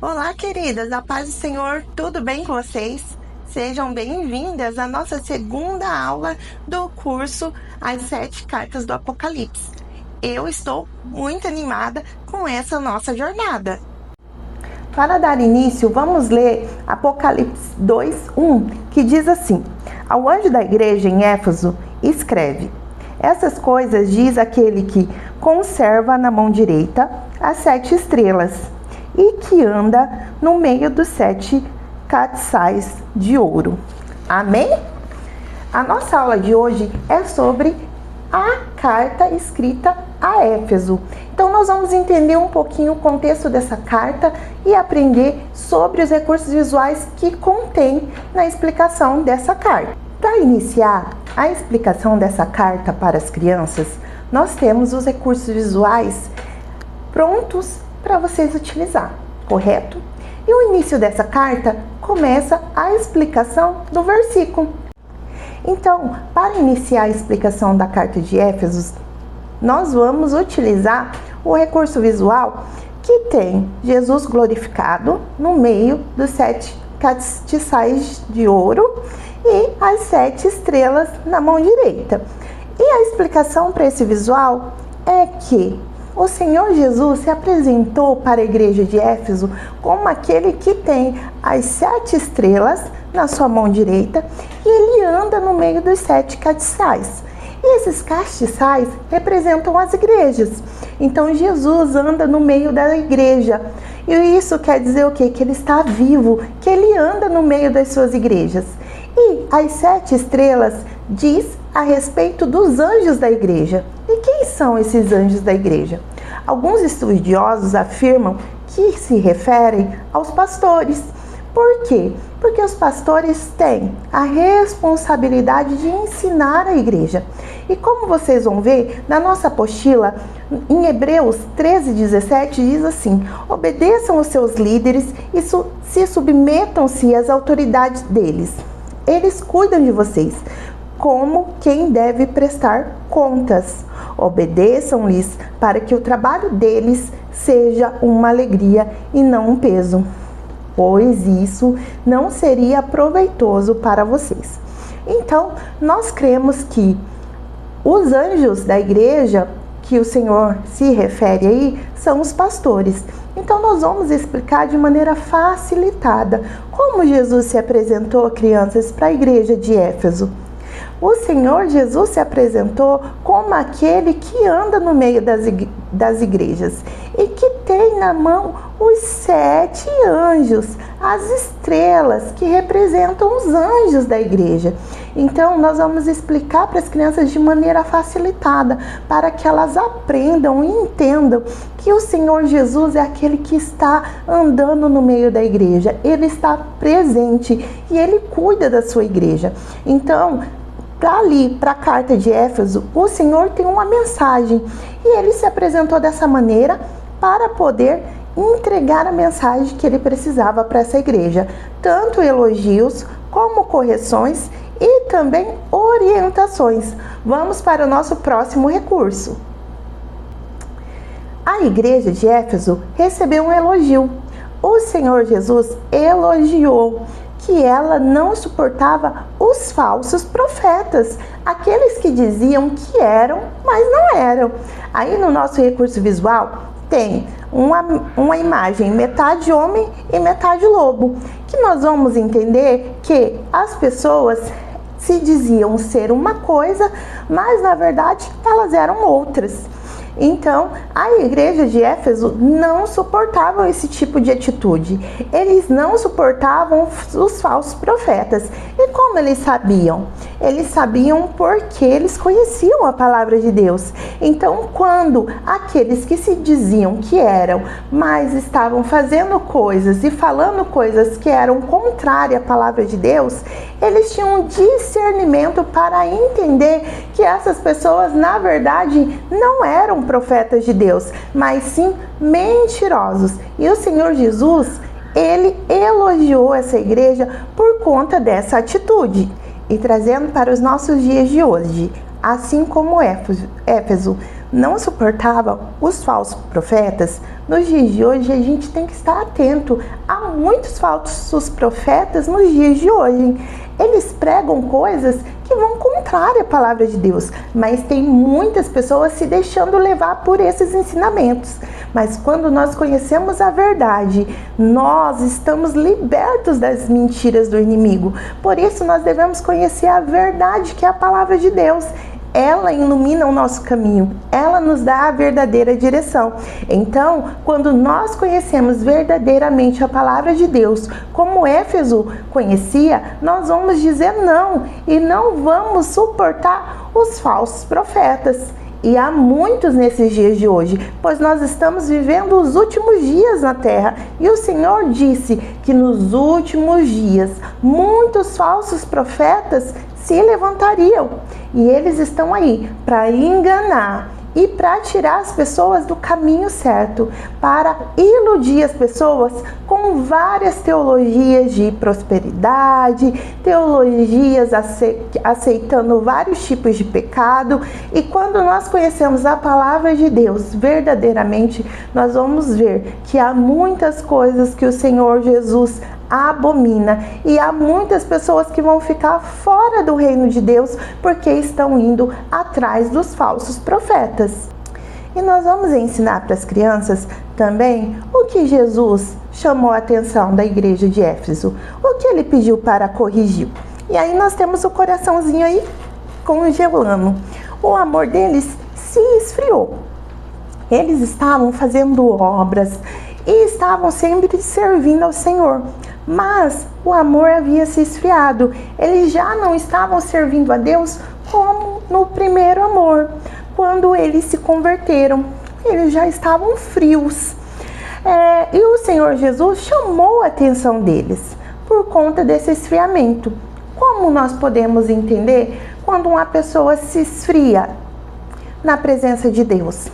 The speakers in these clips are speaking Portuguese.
Olá, queridas, a paz do Senhor, tudo bem com vocês? Sejam bem-vindas à nossa segunda aula do curso As Sete Cartas do Apocalipse. Eu estou muito animada com essa nossa jornada. Para dar início, vamos ler Apocalipse 2:1, que diz assim: Ao anjo da igreja em Éfeso, escreve: Essas coisas diz aquele que conserva na mão direita as 7 estrelas e que anda no meio dos 7 castiçais de ouro. Amém? A nossa aula de hoje é sobre a carta escrita a Éfeso. Então nós vamos entender um pouquinho o contexto dessa carta e aprender sobre os recursos visuais que contém na explicação dessa carta. Para iniciar a explicação dessa carta para as crianças, nós temos os recursos visuais prontos para vocês utilizar, correto? E o início dessa carta começa a explicação do versículo. Então, para iniciar a explicação da carta de Éfeso, nós vamos utilizar o recurso visual que tem Jesus glorificado no meio dos 7 castiçais de ouro e as 7 estrelas na mão direita. E a explicação para esse visual é que o Senhor Jesus se apresentou para a igreja de Éfeso como aquele que tem as 7 estrelas na sua mão direita e ele anda no meio dos 7 castiçais. E esses castiçais representam as igrejas. Então Jesus anda no meio da igreja. E isso quer dizer o quê? Que ele está vivo, que ele anda no meio das suas igrejas. E as 7 estrelas diz a respeito dos anjos da igreja. E quem são esses anjos da igreja? Alguns estudiosos afirmam que se referem aos pastores. Por quê? Porque os pastores têm a responsabilidade de ensinar a igreja. E como vocês vão ver, na nossa apostila, em Hebreus 13:17, diz assim: obedeçam os seus líderes e se submetam-se às autoridades deles. Eles cuidam de vocês, como quem deve prestar contas. Obedeçam-lhes para que o trabalho deles seja uma alegria e não um peso, pois isso não seria proveitoso para vocês. Então, nós cremos que os anjos da igreja que o Senhor se refere aí são os pastores. Então nós vamos explicar de maneira facilitada como Jesus se apresentou a crianças para a igreja de Éfeso. O Senhor Jesus se apresentou como aquele que anda no meio das igrejas e que tem na mão os 7 anjos, as estrelas que representam os anjos da igreja. Então nós vamos explicar para as crianças de maneira facilitada, para que elas aprendam e entendam que o Senhor Jesus é aquele que está andando no meio da igreja, ele está presente e ele cuida da sua igreja. Então, para a carta de Éfeso, o Senhor tem uma mensagem e ele se apresentou dessa maneira para poder entregar a mensagem que ele precisava para essa igreja, tanto elogios como correções e também orientações. Vamos para o nosso próximo recurso. A igreja de Éfeso recebeu um elogio. O Senhor Jesus elogiou que ela não suportava os falsos profetas, aqueles que diziam que eram, mas não eram. Aí no nosso recurso visual tem uma imagem metade homem e metade lobo, que nós vamos entender que as pessoas se diziam ser uma coisa, mas na verdade elas eram outras. Então, a igreja de Éfeso não suportava esse tipo de atitude. Eles não suportavam os falsos profetas. E como eles sabiam? Eles sabiam porque eles conheciam a palavra de Deus. Então, quando aqueles que se diziam que eram, mas estavam fazendo coisas e falando coisas que eram contrárias à palavra de Deus, eles tinham um discernimento para entender que essas pessoas, na verdade, não eram profetas de Deus, mas sim mentirosos. E o Senhor Jesus, ele elogiou essa igreja por conta dessa atitude. E trazendo para os nossos dias de hoje, assim como Éfeso, não suportavam os falsos profetas, nos dias de hoje a gente tem que estar atento a muitos falsos profetas nos dias de hoje. Eles pregam coisas que vão contrária à palavra de Deus, mas tem muitas pessoas se deixando levar por esses ensinamentos. Mas quando nós conhecemos a verdade, nós estamos libertos das mentiras do inimigo. Por isso nós devemos conhecer a verdade, que é a palavra de Deus. Ela ilumina o nosso caminho, ela nos dá a verdadeira direção. Então, quando nós conhecemos verdadeiramente a palavra de Deus, como Éfeso conhecia, nós vamos dizer não e não vamos suportar os falsos profetas. E há muitos nesses dias de hoje, pois nós estamos vivendo os últimos dias na terra. E o Senhor disse que nos últimos dias muitos falsos profetas se levantariam. E eles estão aí para enganar e para tirar as pessoas do caminho certo, para iludir as pessoas com várias teologias de prosperidade, teologias aceitando vários tipos de pecado. E quando nós conhecemos a palavra de Deus verdadeiramente, nós vamos ver que há muitas coisas que o Senhor Jesus abomina, e há muitas pessoas que vão ficar fora do reino de Deus porque estão indo atrás dos falsos profetas. E nós vamos ensinar para as crianças também o que Jesus chamou a atenção da igreja de Éfeso, o que ele pediu para corrigir. E aí nós temos o coraçãozinho aí congelando. O amor deles se esfriou. Eles estavam fazendo obras e estavam sempre servindo ao Senhor. Mas o amor havia se esfriado. Eles já não estavam servindo a Deus como no primeiro amor. Quando eles se converteram, eles já estavam frios. E o Senhor Jesus chamou a atenção deles por conta desse esfriamento. Como nós podemos entender quando uma pessoa se esfria na presença de Deus?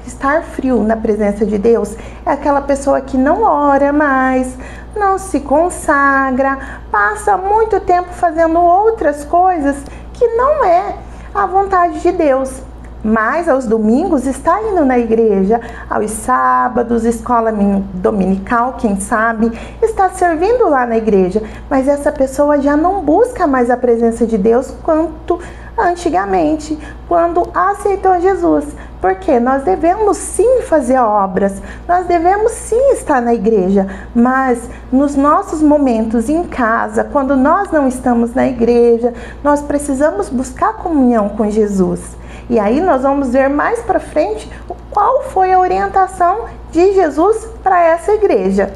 Estar frio na presença de Deus é aquela pessoa que não ora mais, não se consagra, passa muito tempo fazendo outras coisas que não é a vontade de Deus. Mas aos domingos está indo na igreja, aos sábados, escola dominical, quem sabe, está servindo lá na igreja. Mas essa pessoa já não busca mais a presença de Deus quanto antigamente, quando aceitou Jesus. Porque nós devemos sim fazer obras, nós devemos sim estar na igreja, mas nos nossos momentos em casa, quando nós não estamos na igreja, nós precisamos buscar comunhão com Jesus. E aí nós vamos ver mais para frente qual foi a orientação de Jesus para essa igreja.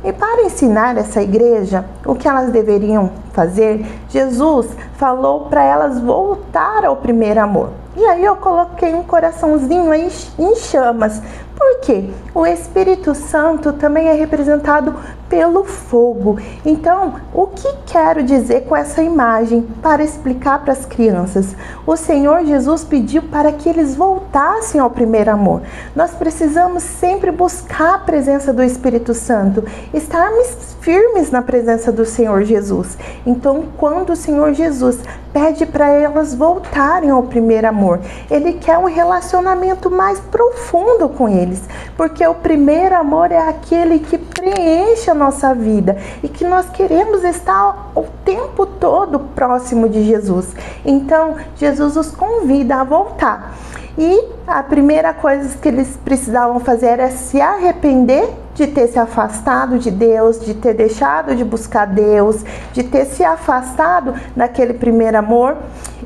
E para ensinar essa igreja o que elas deveriam fazer, Jesus falou para elas voltar ao primeiro amor. E aí eu coloquei um coraçãozinho aí em chamas. Por quê? O Espírito Santo também é representado pelo fogo. Então, o que quero dizer com essa imagem para explicar para as crianças? O Senhor Jesus pediu para que eles voltassem ao primeiro amor. Nós precisamos sempre buscar a presença do Espírito Santo, estarmos firmes na presença do Senhor Jesus. Então, quando o Senhor Jesus pede para elas voltarem ao primeiro amor, Ele quer um relacionamento mais profundo com eles, porque o primeiro amor é aquele que preenche a nossa vida e que nós queremos estar o tempo todo próximo de Jesus. Então, Jesus os convida a voltar. E a primeira coisa que eles precisavam fazer era se arrepender de ter se afastado de Deus, de ter deixado de buscar Deus, de ter se afastado daquele primeiro amor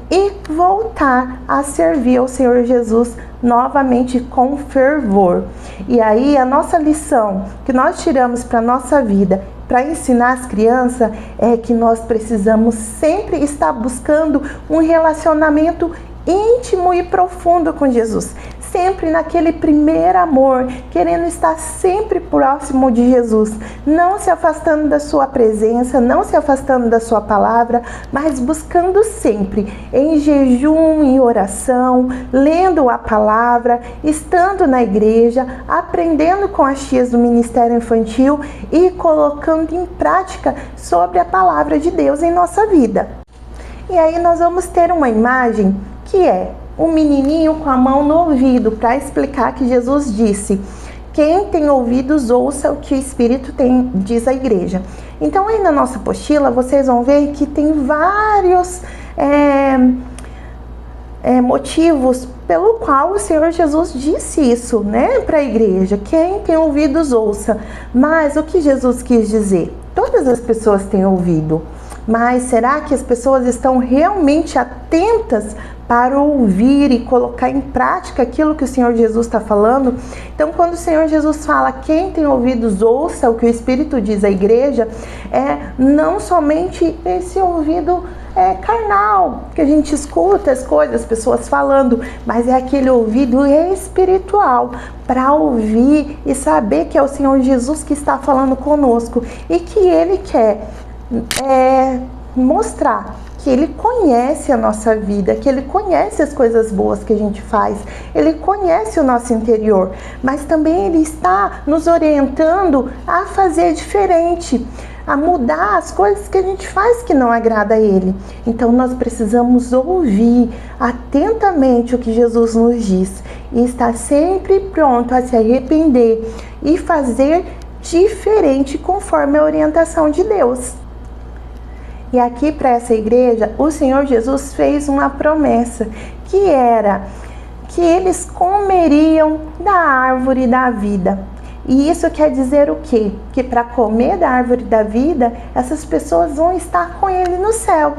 e voltar a servir ao Senhor Jesus novamente com fervor. E aí a nossa lição que nós tiramos para a nossa vida, para ensinar as crianças, é que nós precisamos sempre estar buscando um relacionamento íntimo e profundo com Jesus, sempre naquele primeiro amor, querendo estar sempre próximo de Jesus, não se afastando da sua presença, não se afastando da sua palavra, mas buscando sempre em jejum e oração, lendo a palavra, estando na igreja, aprendendo com as tias do Ministério Infantil e colocando em prática sobre a palavra de Deus em nossa vida. E aí nós vamos ter uma imagem que é um menininho com a mão no ouvido para explicar que Jesus disse: quem tem ouvidos, ouça o que o Espírito diz à igreja. Então, aí na nossa apostila, vocês vão ver que tem vários motivos pelo qual o Senhor Jesus disse isso, né, para a igreja. Quem tem ouvidos, ouça. Mas o que Jesus quis dizer? Todas as pessoas têm ouvido. Mas será que as pessoas estão realmente atentas para ouvir e colocar em prática aquilo que o Senhor Jesus está falando? Então, quando o Senhor Jesus fala, quem tem ouvidos, ouça o que o Espírito diz à igreja, não somente esse ouvido carnal, que a gente escuta as coisas, as pessoas falando, mas é aquele ouvido espiritual, para ouvir e saber que é o Senhor Jesus que está falando conosco e que Ele quer mostrar que Ele conhece a nossa vida, que Ele conhece as coisas boas que a gente faz, Ele conhece o nosso interior, mas também Ele está nos orientando a fazer diferente, a mudar as coisas que a gente faz que não agrada a Ele. Então nós precisamos ouvir atentamente o que Jesus nos diz e estar sempre pronto a se arrepender e fazer diferente conforme a orientação de Deus. E aqui para essa igreja, o Senhor Jesus fez uma promessa, que era que eles comeriam da árvore da vida. E isso quer dizer o quê? Que para comer da árvore da vida, essas pessoas vão estar com Ele no céu.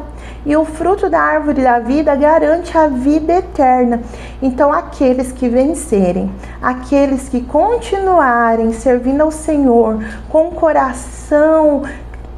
E o fruto da árvore da vida garante a vida eterna. Então, aqueles que vencerem, aqueles que continuarem servindo ao Senhor com o coração,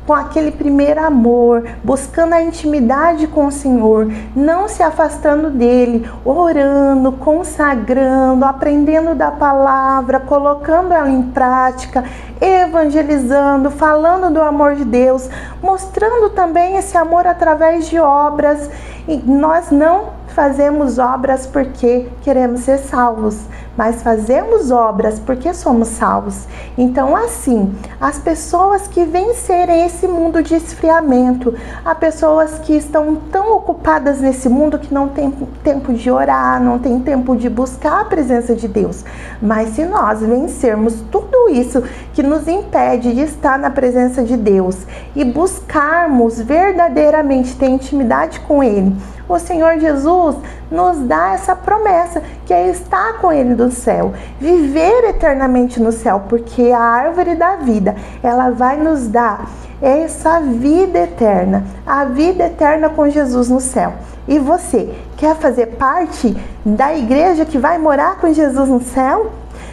com aquele primeiro amor, buscando a intimidade com o Senhor, não se afastando dele, orando, consagrando, aprendendo da palavra, colocando ela em prática, evangelizando, falando do amor de Deus, mostrando também esse amor através de obras. E nós não fazemos obras porque queremos ser salvos, mas fazemos obras porque somos salvos. Então, assim, as pessoas que vencerem esse mundo de esfriamento, há pessoas que estão tão ocupadas nesse mundo que não tem tempo de orar, não tem tempo de buscar a presença de Deus. Mas se nós vencermos tudo isso que nos impede de estar na presença de Deus e buscarmos verdadeiramente ter intimidade com Ele, o Senhor Jesus nos dá essa promessa, que é estar com Ele no céu, viver eternamente no céu, porque a árvore da vida, ela vai nos dar essa vida eterna, a vida eterna com Jesus no céu. E você quer fazer parte da igreja que vai morar com Jesus no céu?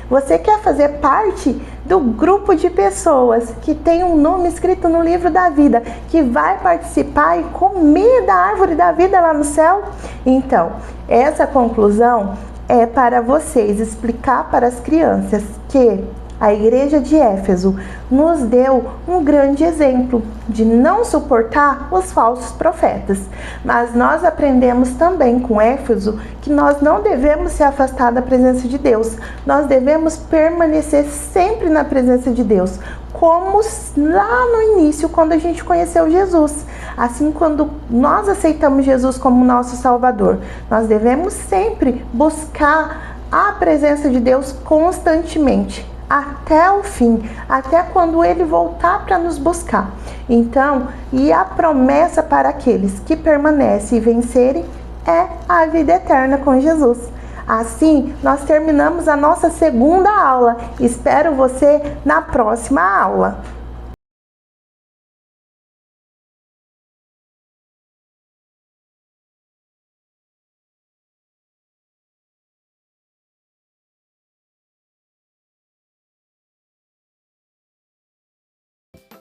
Você quer fazer parte do grupo de pessoas que tem um nome escrito no livro da vida, que vai participar e comer da árvore da vida lá no céu? Então, essa conclusão é para vocês explicar para as crianças que a igreja de Éfeso nos deu um grande exemplo de não suportar os falsos profetas. Mas nós aprendemos também com Éfeso que nós não devemos se afastar da presença de Deus. Nós devemos permanecer sempre na presença de Deus, como lá no início, quando a gente conheceu Jesus. Assim, quando nós aceitamos Jesus como nosso Salvador, nós devemos sempre buscar a presença de Deus constantemente, até o fim, até quando Ele voltar para nos buscar. Então, e a promessa para aqueles que permanecem e vencerem é a vida eterna com Jesus. Assim, nós terminamos a nossa segunda aula. Espero você na próxima aula.